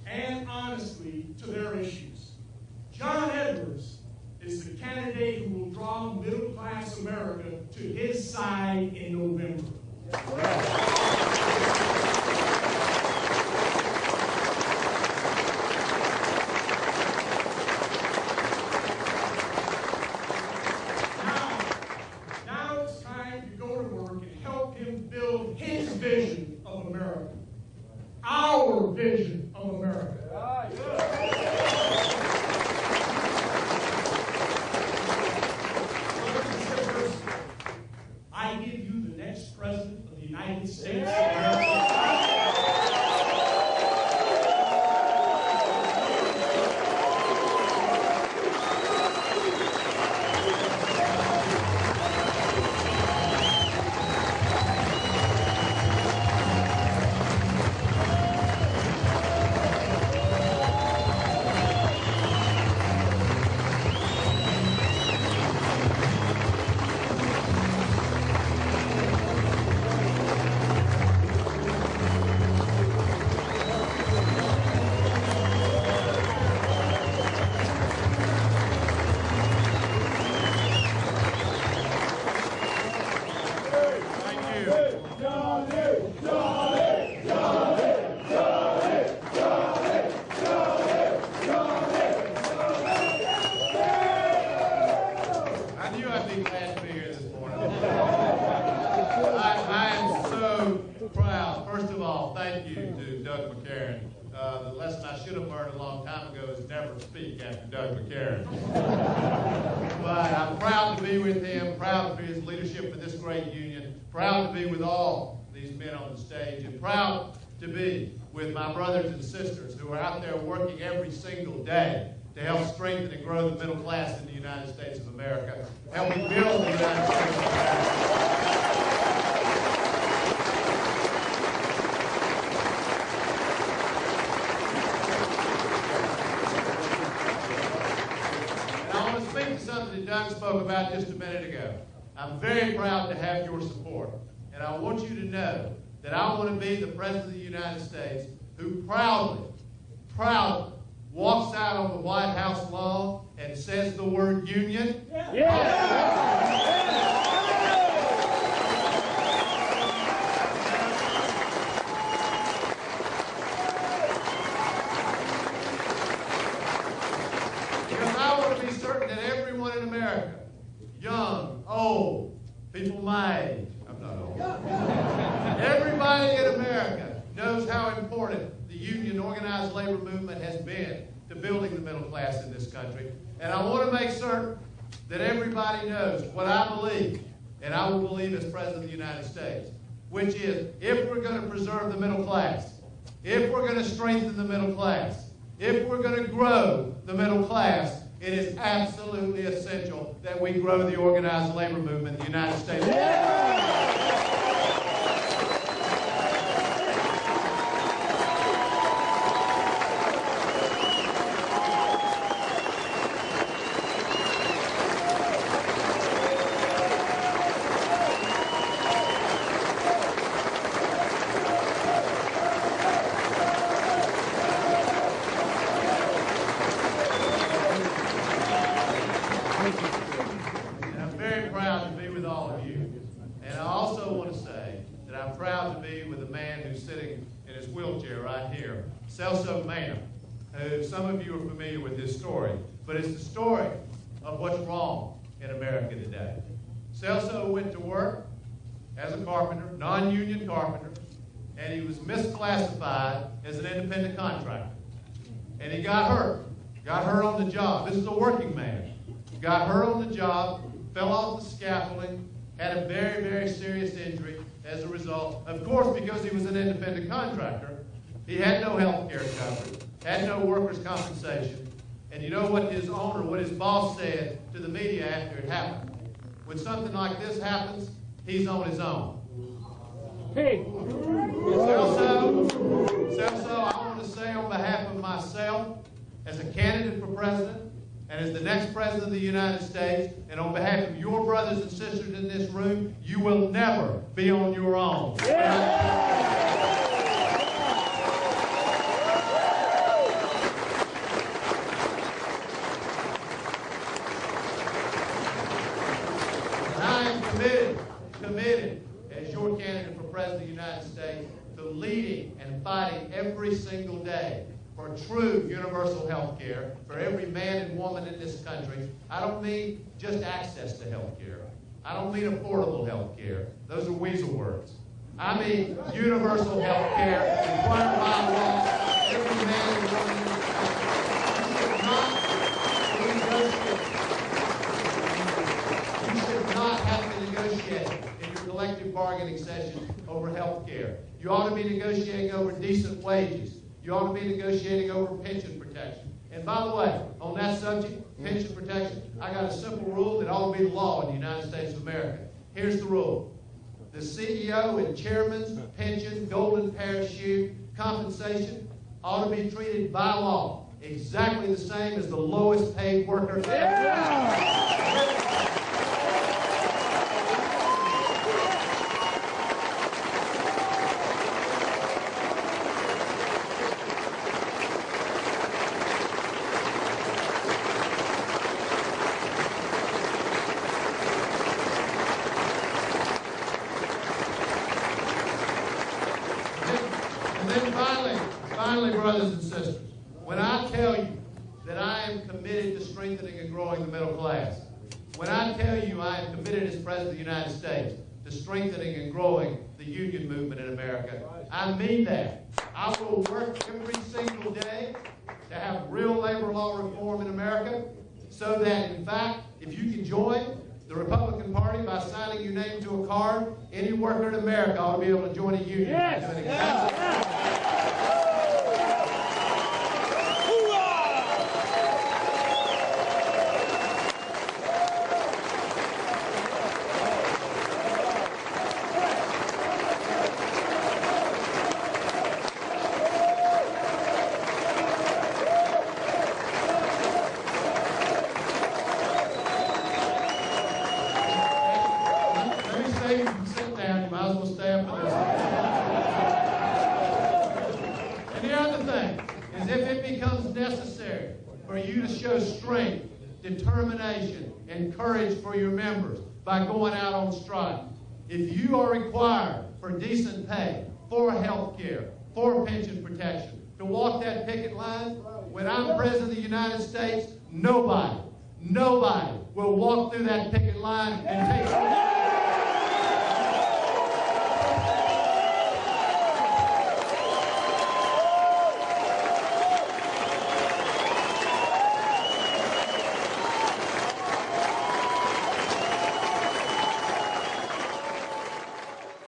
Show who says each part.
Speaker 1: and honestly to their issues. John Edwards is the candidate who will draw middle-class America to his side in November. Now it's time to go to work and help him build his vision of America. Our vision of America. I give you the next president of the United States of America. After Doug McCarran. But I'm proud to be with him, proud for his leadership for this great union, proud to be with all these men on the stage, and proud to be with my brothers and sisters who are out there working every single day to help strengthen and grow the middle class in the United States of America, helping build the United States of America. Something that Doug spoke about just a minute ago. I'm very proud to have your support. And I want you to know that I want to be the President of the United States who proudly walks out on the White House lawn and says the word union. Young, old, people my age, I'm not old. Everybody in America knows how important the union organized labor movement has been to building the middle class in this country. And I want to make certain that everybody knows what I believe, and I will believe as President of the United States, which is if we're going to preserve the middle class, if we're going to strengthen the middle class, if we're going to grow the middle class, it is absolutely essential that we grow the organized labor movement in the United States. Who some of you are familiar with his story, but it's the story of what's wrong in America today. Celso went to work as a carpenter, non-union carpenter, and he was misclassified as an independent contractor. And he got hurt on the job. This is a working man. Got hurt on the job, fell off the scaffolding, had a very, very serious injury as a result. Of course, because he was an independent contractor, he had no health care coverage, had no workers' compensation. And you know what his owner, what his boss said to the media after it happened? When something like this happens, he's on his own.
Speaker 2: Hey!
Speaker 1: Celso, I want to say on behalf of myself, as a candidate for president, and as the next president of the United States, and on behalf of your brothers and sisters in this room, you will never be on your own. Yeah. day for true universal health care for every man and woman in this country. I don't mean just access to health care. I don't mean affordable health care. Those are weasel words. I mean universal health care required by law for every man and woman in this country. You should not have to negotiate in your collective bargaining session over health care. You ought to be negotiating over decent wages. You ought to be negotiating over pension protection. And by the way, on that subject, pension protection, I got a simple rule that ought to be the law in the United States of America. Here's the rule. The CEO and chairman's pension, golden parachute, compensation ought to be treated by law exactly the same as the lowest paid worker. And then finally, brothers and sisters, when I tell you that I am committed to strengthening and growing the middle class, when I tell you I am committed as President of the United States to strengthening and growing the union movement in America, I mean that. I will work every single day to have real labor law reform in America so that, in fact, if you can join the Republican Party by signing your name to a card, any worker in America ought to be able to join a union.
Speaker 2: Yes.
Speaker 1: You can sit down, you might as well stay up for this. And the other thing is, if it becomes necessary for you to show strength, determination, and courage for your members by going out on strike, if you are required for decent pay, for health care, for pension protection, to walk that picket line, when I'm President of the United States, nobody will walk through that picket line and take